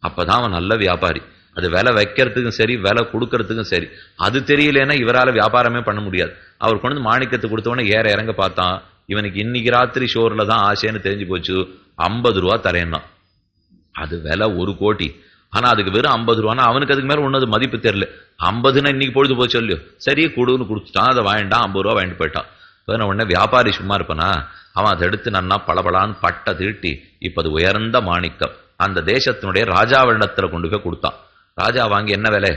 அப்பதான் அவன் நல்ல வியாபாரி. அது விலை வைக்கிறதுக்கும் சரி, விலை கொடுக்கறதுக்கும் சரி. அது தெரியலன்னா இவரால் வியாபாரமே பண்ண முடியாது. அவர் கொண்டு மாணிக்கத்தை கொடுத்தவொடனே ஏற இறங்க பார்த்தான். இவனுக்கு இன்னைக்கு ராத்திரி ஷோர்ல தான் ஆசைன்னு தெரிஞ்சு போச்சு. 50 ரூபா தரேன்னா. அது விலை 1 கோடி. ஆனா அதுக்கு வெறும் 50 ரூபானா அவனுக்கு அதுக்கு மேல ஒண்ணு மதிப்பு தெரியல. 50ன்னா இன்னைக்கு பொழுது போச்சு இல்லையோ, சரி கொடுன்னு கொடுத்துட்டான். அதை வாங்கிட்டான், 50 ரூபா வாங்கிட்டு போயிட்டான். உடனே வியாபாரி சும்மா இருப்பானா? அவன் அதை எடுத்து நன்னா பளபளான்னு பட்டை தீட்டி, இப்ப அது உயர்ந்த மாணிக்கம் அந்த தேசத்தினுடைய ராஜாவிடத்துல கொண்டு போய் கொடுத்தான். ராஜா வாங்கி என்ன விலை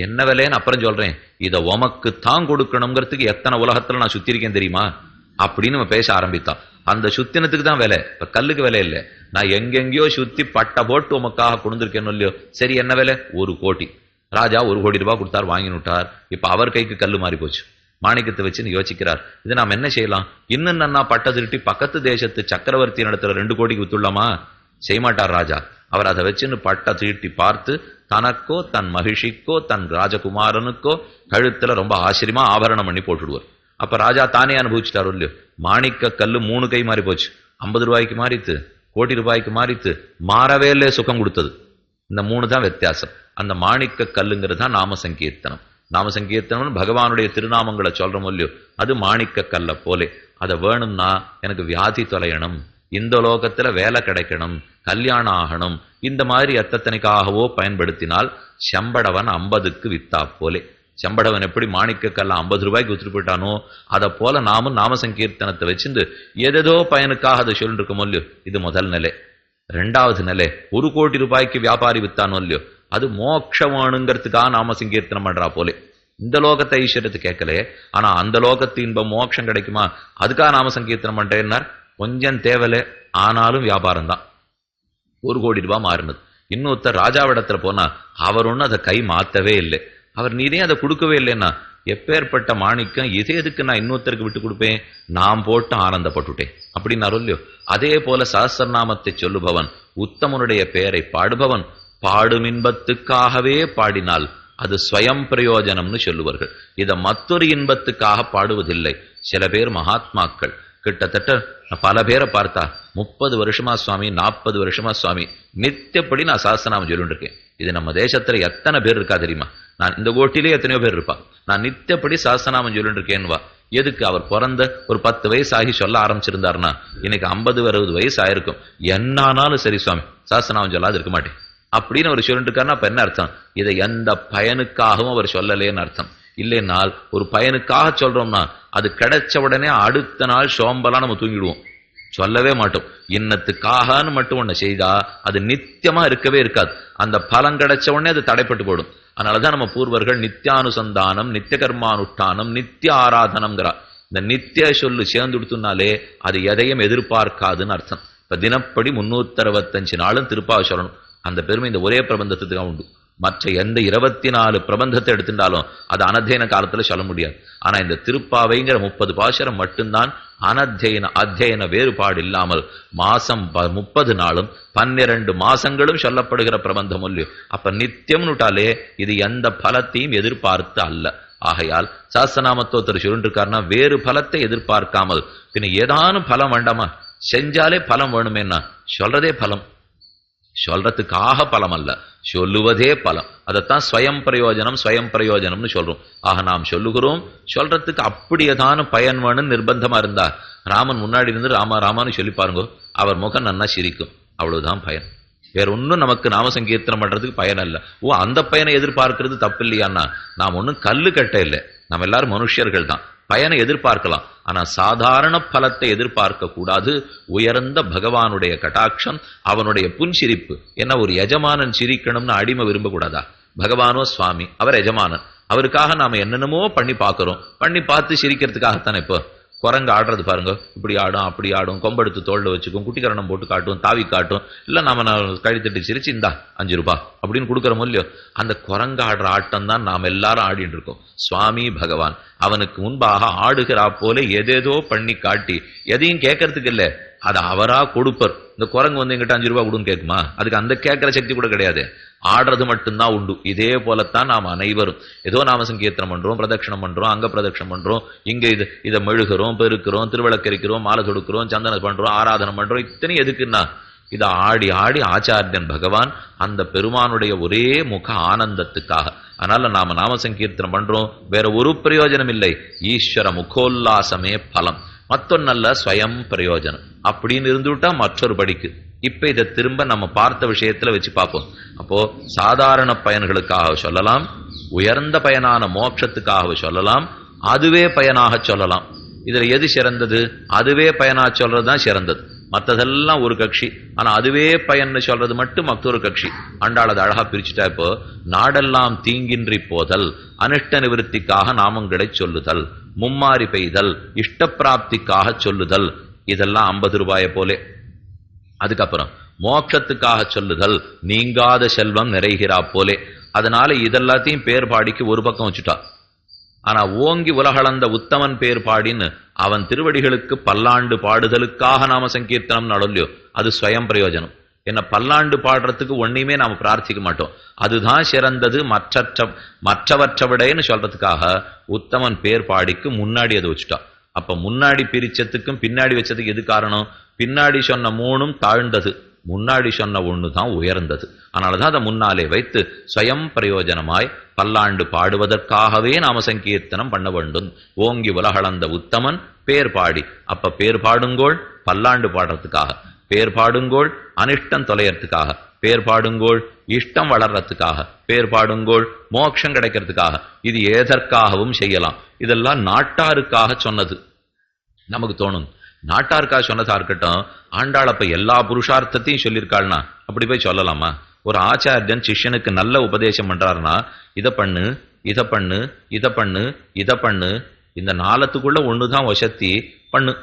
என்ன விலைன்னு அப்புறம் சொல்றேன், இதை உமக்கு தான் கொடுக்கணுங்கிறதுக்கு எத்தனை உலகத்துல நான் சுத்திருக்கேன் தெரியுமா அப்படின்னு நம்ம பேச ஆரம்பித்தான். அந்த சுத்தினத்துக்கு தான் விலை, இப்ப கல்லுக்கு விலை இல்லை. நான் எங்கெங்கயோ சுத்தி பட்டை போட்டு உமக்காக கொடுத்துருக்கேன்னு இல்லையோ, சரி என்ன விலை? 1 கோடி. ராஜா 1 கோடி ரூபாய் கொடுத்தார், வாங்கினுட்டார். இப்ப அவர் கைக்கு கல்லு மாறி போச்சு. மாணிக்கத்தை வச்சுன்னு யோசிக்கிறார், இது நாம் என்ன செய்யலாம்? இன்னும் நன்னா பட்டை திருட்டி பக்கத்து தேசத்து சக்கரவர்த்தி நடத்துல 2 கோடிக்கு வித்துள்ளாமா? செய்யமாட்டார் ராஜா. அவர் அதை வச்சுன்னு பட்டை தீட்டி பார்த்து தனக்கோ தன் மகிழ்ச்சிக்கோ தன் ராஜகுமாரனுக்கோ கழுத்துல ரொம்ப ஆச்சரியமா ஆபரணம் பண்ணி போட்டுடுவார். அப்ப ராஜா தானே அனுபவிச்சுட்டாரு இல்லையோ, மாணிக்க கல்லு 3 கை மாறி போச்சு. 50 ரூபாய்க்கு மாறித்து, கோடி ரூபாய்க்கு மாறித்து, மாறவே இல்லை, சுகம் கொடுத்தது. இந்த 3 தான் வித்தியாசம். அந்த மாணிக்க கல்லுங்கிறது தான் நாம சங்கீர்த்தனம். நாம சங்கீர்த்தனம் பகவானுடைய திருநாமங்களை சொல்றோம் இல்லையோ, அது மாணிக்க கல்ல போலே. அதை வேணும்னா எனக்கு வியாதி தொலையணும், இந்த லோகத்துல வேலை கிடைக்கணும், கல்யாணம் ஆகணும், இந்த மாதிரி எத்தனைக்காகவோ பயன்படுத்தினால் செம்படவன் 50க்கு வித்தா போலே. செம்படவன் எப்படி மாணிக்க கல்ல 50 ரூபாய்க்கு வித்துட்டு போயிட்டானோ, அதை போல நாமும் நாம சங்கீர்த்தனத்தை வச்சிருந்து ஏதேதோ பயனுக்காக அதை சொல்லிட்டு இருக்கோம் இல்லையோ. இது முதல் நிலை. 2வது நிலை, 1 கோடி ரூபாய்க்கு வியாபாரி வித்தானோ இல்லையோ, அது மோட்சமானுங்கிறதுக்காக நாம சங்கீர்த்தனம் பண்றா போலே. இந்த லோகத்தை ஐஸ்வர்யத்தை கேட்கல, ஆனா அந்த லோகத்து இன்பம் மோட்சம் கிடைக்குமா, அதுக்காக நாம சங்கீர்த்தனம் பண்றேன்னார். கொஞ்சம் தேவலை, ஆனாலும் வியாபாரம் தான். 1 கோடி ரூபாய் மாறினது. இன்னொருத்தர் ராஜாவிடத்துல போனா அவர் ஒண்ணு அதை கை மாத்தவே இல்லை. அவர் நீரே அதை கொடுக்கவே இல்லைன்னா, எப்பேற்பட்ட மாணிக்கம் இதே எதுக்கு நான் இன்னொருத்தருக்கு விட்டு கொடுப்பேன், நான் போட்டு ஆனந்தப்பட்டுட்டேன் அப்படின்னாரு இல்லையோ. அதே போல சஹஸ்ரநாமத்தை சொல்லுபவன், உத்தமனுடைய பெயரை பாடுபவன், பாடும் இன்பத்துக்காகவே பாடினால் அது ஸ்வயம் பிரயோஜனம்னு சொல்லுவார்கள். இதை மற்றொரு இன்பத்துக்காக பாடுவதில்லை. சில பேர் மகாத்மாக்கள் கிட்டத்தட்ட பல பேரை பார்த்தா 30 வருஷமா சுவாமி, 40 வருஷமா சுவாமி, நித்தியப்படி நான் சஹஸ்ரநாமம் சொல்லிட்டு இருக்கேன். இது நம்ம தேசத்துல எத்தனை பேர் இருக்கா தெரியுமா? நான் இந்த கோட்டிலே எத்தனையோ பேர் இருப்பா. நான் நித்தியப்படி சஹஸ்ரநாமம் சொல்லிட்டு இருக்கேன்வா. எதுக்கு? அவர் பிறந்த ஒரு 10 வயசு ஆகி சொல்ல ஆரம்பிச்சிருந்தாருன்னா இன்னைக்கு 50-60 வயசு ஆயிருக்கும். என்னானாலும் சரி சுவாமி, சஹஸ்ரநாமம் சொல்லாது இருக்க மாட்டேன் அப்படின்னு அவர் சொல்லிட்டு இருக்காருன்னா அப்ப என்ன அர்த்தம்? இதை எந்த பயனுக்காகவும் அவர் சொல்லலேன்னு அர்த்தம். இல்லைனால் ஒரு பயனுக்காக சொல்றோம்னா அது கிடைச்ச உடனே அடுத்த நாள் சோம்பலா நம்ம தூங்கிடுவோம், சொல்லவே மாட்டோம். இன்னத்துக்காகனு மட்டும் ஒண்ணு செய்தா அது நித்தியமா இருக்கவே இருக்காது. அந்த பலன் கிடைச்ச உடனே அது தடைப்பட்டு போடும். அதனாலதான் நம்ம பூர்வர்கள் நித்தியானுசந்தானம், நித்திய கர்மானுஷ்டானம், நித்திய ஆராதனம்ங்கிறா. இந்த நித்திய சொல்லு சேர்ந்து கொடுத்தனாலே அது எதையும் எதிர்பார்க்காதுன்னு அர்த்தம். இப்ப தினப்படி 365 நாளும் திருப்பாவை சொல்லணும். அந்த பெருமை இந்த ஒரே பிரபந்தத்துக்கு உண்டு. மற்ற எந்த 24 பிரபந்தத்தை எடுத்துட்டாலும் அது அனத்தியன காலத்துல சொல்ல முடியாது. ஆனா இந்த திருப்பாவைங்கிற 30 பாசுரம் மட்டும்தான் அத்தியன வேறுபாடு இல்லாமல் மாசம் 30 நாளும் 12 மாசங்களும் சொல்லப்படுகிற பிரபந்தம் இல்லையோ. அப்ப நித்தியம்னுட்டாலே இது எந்த பலத்தையும் எதிர்பார்த்து அல்ல. ஆகையால் சாஸ்திரநாமத்தோத்தர் சொல்லிருக்காருன்னா வேறு பலத்தை எதிர்பார்க்காமல் பின்ன ஏதானும் பலம் வேண்டாமா? செஞ்சாலே பலம் வேணுமேன்னா சொல்றதே பலம், சொல்றதுக்காக பலம் அல்ல, சொல்லுவதே பலம். அதைத்தான் ஸ்வயம் பிரயோஜனம்னு சொல்றோம். ஆக நாம் சொல்லுகிறோம், சொல்றதுக்கு அப்படியேதான பயன் வேணும்னு நிர்பந்தமா இருந்தா ராமன் முன்னாடி இருந்து ராமான்னு சொல்லி பாருங்க, அவர் முகம் நன்னா சிரிக்கும், அவ்வளவுதான் பயன். வேற ஒன்னும் நமக்கு நாம சங்கீர்த்தனம் பண்றதுக்கு பயன் அல்ல. அந்த பயனை எதிர்பார்க்கிறது தப்பு இல்லையான்னா நாம் ஒன்னும் கல்லு கட்ட இல்லை, நம்ம எல்லாரும் மனுஷர்கள் தான். பயனை எதிர்பார்க்கலாம், ஆனா சாதாரண பலத்தை எதிர்பார்க்க கூடாது. உயர்ந்த பகவானுடைய கட்டாட்சம், அவனுடைய புன்சிரிப்பு. என்ன ஒரு எஜமானன் சிரிக்கணும்னு அடிமை விரும்பக்கூடாதா? பகவானோ சுவாமி, அவர் எஜமானன், அவருக்காக நாம என்னென்னமோ பண்ணி பார்க்கிறோம். பண்ணி பார்த்து சிரிக்கிறதுக்காகத்தானே. இப்போ குரங்கு ஆடுறது பாருங்க, இப்படி ஆடும் அப்படி ஆடும், கொம்பெடுத்து தோல்ல வச்சுக்கும், குட்டிக்கரணம் போட்டு காட்டும், தாவி காட்டும். இல்ல நம்ம கழித்தட்டு சிரிச்சு இந்தா 5 ரூபாய் அப்படின்னு கொடுக்குறோமோ இல்லையோ, அந்த குரங்கு ஆடுற ஆட்டம் தான் நாம் எல்லாரும் ஆடிட்டு இருக்கோம். சுவாமி பகவான் அவனுக்கு முன்பாக ஆடுகிறா போல ஏதேதோ பண்ணி காட்டி எதையும் கேட்கறதுக்கு இல்லை, அதை அவரா கொடுப்பர். இந்த குரங்கு வந்து எங்கிட்ட 5 ரூபாய் கொடுன்னு கேட்குமா? அதுக்கு அந்த கேட்கிற சக்தி கூட கிடையாது, ஆடுறது மட்டும்தான் உண்டு. இதே போலத்தான் நாம் அனைவரும் ஏதோ நாம சங்கீர்த்தனம் பண்றோம், பிரதட்சணம் பண்றோம், அங்க பிரதட்சணம் பண்றோம், இங்க இதை மெழுகிறோம், பெருக்கிறோம், திருவிளக்கரிக்கிறோம், மாலை தொடுக்கிறோம், சந்தனம் பண்றோம், ஆராதனை பண்றோம். இத்தனை எதுக்குன்னா இதை ஆடி ஆடி ஆச்சாரியன் பகவான் அந்த பெருமானுடைய ஒரே முக ஆனந்தத்துக்காக. அதனால நாம நாம சங்கீர்த்தனம் பண்றோம், வேற ஒரு பிரயோஜனம் இல்லை. ஈஸ்வர முகோல்லாசமே பலம், மத்தொன்னல்ல ஸ்வயம் பிரயோஜனம் அப்படின்னு இருந்துட்டா மற்றொரு படிக்கு. இப்ப இதை திரும்ப நம்ம பார்த்த விஷயத்துல வச்சு பார்ப்போம். அப்போ சாதாரண பயன்களுக்காக சொல்லலாம், உயர்ந்த பயனான மோட்சத்துக்காக சொல்லலாம், அதுவே பயனாக சொல்லலாம். இதுல எது சிறந்தது? அதுவே பயனா சொல்றதுதான் சிறந்தது. மற்றதெல்லாம் ஒரு கட்சி, ஆனா அதுவே பயன்னு சொல்றது மட்டும் மற்றொரு கட்சி. ஆண்டாள் அதை அழகா பிரிச்சுட்டா. இப்போ நாடெல்லாம் தீங்கின்றி போதல், அனிஷ்ட நிவர்த்திக்காக நாமங்களை சொல்லுதல், மும்மாறி பெய்தல், இஷ்ட பிராப்திக்காக சொல்லுதல், இதெல்லாம் 50 ரூபாயை போலே. அதுக்கப்புறம் மோட்சத்துக்காக சொல்லுதல், நீங்காத செல்வம் நிறைகிறா போலே. அதனால இதெல்லாத்தையும் பேர் பாடிக்கு ஒரு பக்கம் வச்சுட்டா. ஆனா ஓங்கி உலகளந்த உத்தமன் பேர் பாடின்னு அவன் திருவடிகளுக்கு பல்லாண்டு பாடுதலுக்காக நாம சங்கீர்த்தனம் நடலையோ, அது ஸ்வயம் பிரயோஜனம். என்ன பல்லாண்டு பாடுறதுக்கு ஒன்னையுமே நாம பிரார்த்திக்க மாட்டோம். அதுதான் சிறந்தது மற்றவற்றை விடைன்னு சொல்றதுக்காக உத்தமன் பேர் பாடிக்கு முன்னாடி அதை வச்சுட்டா. அப்ப முன்னாடி பிரிச்சதுக்கும் பின்னாடி வச்சதுக்கு எது காரணம்? பின்னாடி சொன்ன 3ம் தாழ்ந்தது, முன்னாடி சொன்ன 1 தான் உயர்ந்தது. அதனாலதான் அதை முன்னாலே வைத்து ஸ்வயம் பிரயோஜனமாய் பல்லாண்டு பாடுவதற்காகவே நாம சங்கீர்த்தனம் பண்ண வேண்டும். ஓங்கி உலகளந்த உத்தமன் பேர் பாடி. அப்ப பேர் பாடுங்கோள் பல்லாண்டு பாடுறதுக்காக, பேர் பாடுங்கோள் அனிஷ்டம் தொலையறதுக்காக, பேர் பாடுங்கோள் இஷ்டம் வளர்றதுக்காக, பேர் பாடுங்கோள் மோட்சம் கிடைக்கிறதுக்காக. இது எதற்காகவும் செய்யலாம். இதெல்லாம் நாட்டாருக்காக சொன்னது. நமக்கு தோணும் நாட்டாருக்காக சொன்னதா இருக்கட்டும், ஆண்டாள் அப்ப எல்லா புருஷார்த்தத்தையும் சொல்லியிருக்காள்னா அப்படி போய் சொல்லலாமா? ஒரு ஆச்சாரியன் சிஷ்யனுக்கு நல்ல உபதேசம் பண்றாருன்னா, இதை பண்ணு இதை பண்ணு இதை பண்ணு இதை பண்ணு, இந்த 4த்துக்குள்ள 1 தான் வசத்தி பண்ணு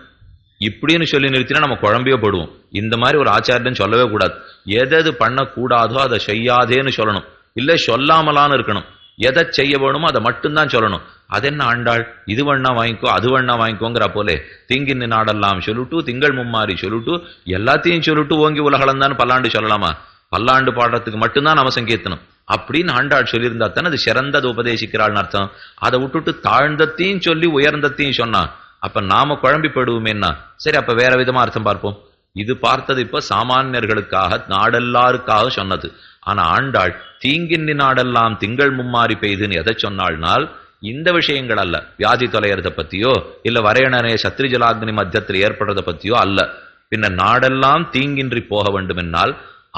இப்படின்னு சொல்லி நிறுத்தினா நம்ம குழம்பியே போடுவோம். இந்த மாதிரி ஒரு ஆச்சாரியன் சொல்லவே கூடாது. எது பண்ணக்கூடாதோ அதை செய்யாதேன்னு சொல்லணும், இல்லை சொல்லாமலான்னு இருக்கணும். எதை செய்ய வேணுமோ அதை மட்டும்தான் சொல்லணும். அது என்ன ஆண்டாள் இது வேணா வாங்கிக்கோ அது வேணா வாங்கிக்கோங்கிற போலே தீங்கின் நாடெல்லாம் சொல்லிட்டு திங்கள் மும்மாறி சொல்லிட்டு எல்லாத்தையும் சொல்லிட்டு ஓங்கி உலகளந்தான்னு பல்லாண்டு சொல்லலாமா? பல்லாண்டு பாடுறதுக்கு மட்டும்தான் நம்ம சங்கீர்த்தனம் அப்படின்னு ஆண்டாள் சொல்லியிருந்தா தானே அது சிறந்தது உபதேசிக்கிறாள்னு அர்த்தம். அதை விட்டுட்டு தாழ்ந்தத்தையும் சொல்லி உயர்ந்தத்தையும் சொன்னா அப்ப நாம குழம்பி போடுவோமேன்னா, சரி அப்ப வேற விதமா அர்த்தம் பார்ப்போம். இது பார்த்தது இப்ப சாமானியர்களுக்காக நாடெல்லாருக்காக சொன்னது. ஆனா ஆண்டாள் தீங்கின் நாடெல்லாம் திங்கள் மும்மாறி பெய்துன்னு எதை சொன்னாள்னால் இந்த விஷயங்கள் அல்ல. வியாதி தொலையறதை பத்தியோ இல்ல வரையணனே சத்ரிஜலாக்னி மத்தியத்தில் ஏற்படுறதை பத்தியோ அல்ல. பின்ன நாடெல்லாம் தீங்கின்றி போக வேண்டும் என்னால்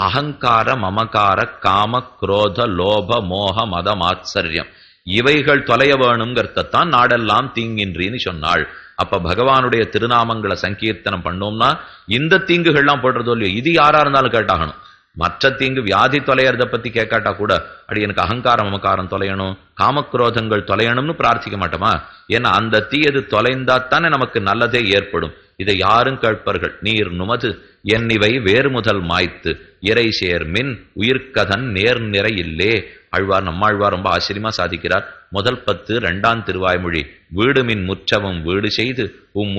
அகங்கார மமகார காம குரோத லோப மோக மதம் ஆச்சரியம் இவைகள் தொலைய வேணுங்கிறதான் நாடெல்லாம் தீங்கின்றின்னு சொன்னாள். அப்ப பகவானுடைய திருநாமங்களை சங்கீர்த்தனம் பண்ணோம்னா இந்த தீங்குகள்லாம் போடுறதோ இல்லையோ இது யாரா இருந்தாலும் கேட்டாகணும். மற்ற தீங்கு வியாதி தொலையறதை பத்தி கேட்காட்டா கூட அடி எனக்கு அகங்காரம் மமக்காரம் தொலையணும் காமக்ரோதங்கள் தொலையணும்னு பிரார்த்திக்க மாட்டோமா? ஏன்னா அந்த தீயது தொலைந்தாத்தானே நமக்கு நல்லதே ஏற்படும். இதை யாரும் கேட்பார்கள். நீர் நுமது என்னிவை வேறு முதல் மாய்த்து இறை சேர் மின் உயிர்கதன் நேர் நிறை இல்லே. ஆழ்வார் நம்மாழ்வார் ரொம்ப ஆச்சரியமா சாதிக்கிறார். முதல் 10 2ஆம் திருவாய்மொழி. வீடு மின் முற்றவும் வீடு செய்து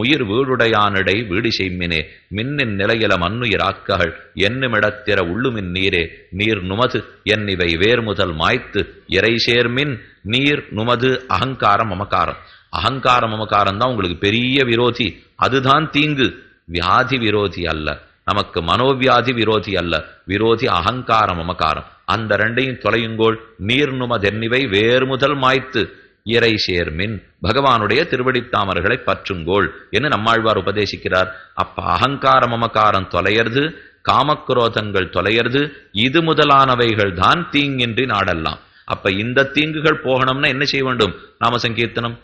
உயிர் வீடுடையானிடை வீடு செய்மினே மின்னின் நிலையில மண்ணுயிராக்ககள் என்னுமிடத்திற உள்ளுமின் நீரே நீர் நுமது என்னிவை வேர் முதல் மாய்த்து இறை சேர்மின் நீர் நுமது. அகங்காரம் மமக்காரம், அகங்காரம் மமக்காரம் தான் உங்களுக்கு பெரிய விரோதி. அதுதான் தீங்கு, வியாதி விரோதி அல்ல. நமக்கு மனோவியாதி விரோதி அல்ல, விரோதி அகங்காரம் மமக்காரம். அந்த 2ஐயும் தொலையுங்கோள். நீர் நுமதென்னிவை வேறு முதல் மாய்த்து இறை சேர்மின் பகவானுடைய திருவடித்தாமர்களை பற்றுங்கோள் என்று நம்மாழ்வார் உபதேசிக்கிறார். அப்ப அகங்கார மமக்காரம் தொலையறது, காமக்ரோதங்கள் தொலையறது, இது முதலானவைகள் தான் தீங்கின்றி நாடெல்லாம். அப்ப இந்த தீங்குகள் போகணும்னா என்ன செய்ய வேண்டும்? நாம சங்கீர்த்தனம்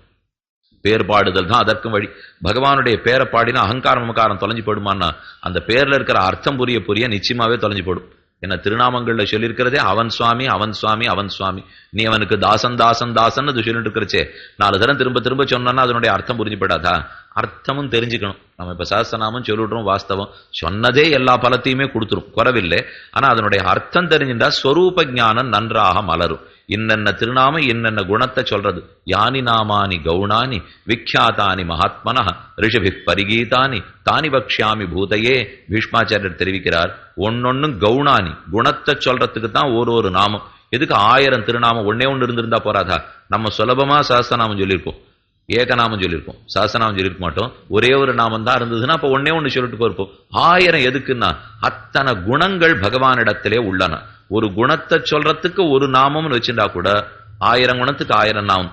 பேர் பாடுதல் தான் அதற்கும் வழி. பகவானுடைய பேரை பாடினா அகங்காரம் மமக்காரம் தொலைஞ்சு போடுமான்னா அந்த பேர்ல இருக்கிற அர்த்தம் புரிய புரிய நிச்சயமாவே தொலைஞ்சு போடும். என்ன திருநாமங்கள்ல சொல்லியிருக்கிறதே அவன் சுவாமி அவன் சுவாமி அவன் சுவாமி. நீ அவனுக்கு தாசன் தாசன் தாசன் சொல்லிட்டு இருக்கிறச்சே 4 தரம் திரும்ப திரும்ப சொன்னா அதனுடைய அர்த்தம் புரிஞ்சு போயிடாதா? அர்த்தமும் தெரிஞ்சுக்கணும். நம்ம இப்ப சஹஸ்ரநாமம் சொல்லிடுறோம், வாஸ்தவம் சொன்னதே எல்லா பலத்தையுமே கொடுத்துரும், குறவில்லை. ஆனா அதனுடைய அர்த்தம் தெரிஞ்சுட்டா ஸ்வரூப ஞானம் நன்றாக மலரும். இன்னென்ன திருநாம என்னென்ன குணத்தை சொல்றது. யானி நாமானி கௌணானி விக்யாதானி மகாத்மன ரிஷபி பரிகீதானி தானி பக்ஷாமி பூதையே. பீஷ்மாச்சாரியர் தெரிவிக்கிறார், ஒன்னொன்னும் கௌணானி குணத்தை சொல்றதுக்கு தான் ஒரு நாமம். எதுக்கு 1000 திருநாமம்? ஒன்னே ஒன்று இருந்திருந்தா போறாதா? நம்ம சுலபமா சஹஸ்ரநாமம் சொல்லியிருப்போம். ஏகநாமம் சொல்லியிருப்போம், சஹஸ்ரநாமம் சொல்லியிருக்க மாட்டோம். ஒரே ஒரு நாமம் தான் இருந்ததுன்னா அப்ப ஒன்னே ஒண்ணு சொல்லிட்டு போயிருப்போம். 1000 எதுக்குன்னா அத்தனை குணங்கள் பகவானிடத்திலே உள்ளன. ஒரு குணத்தை சொல்றதுக்கு ஒரு நாமம்னு வச்சிருந்தா கூட 1000 குணத்துக்கு 1000 நாமம்.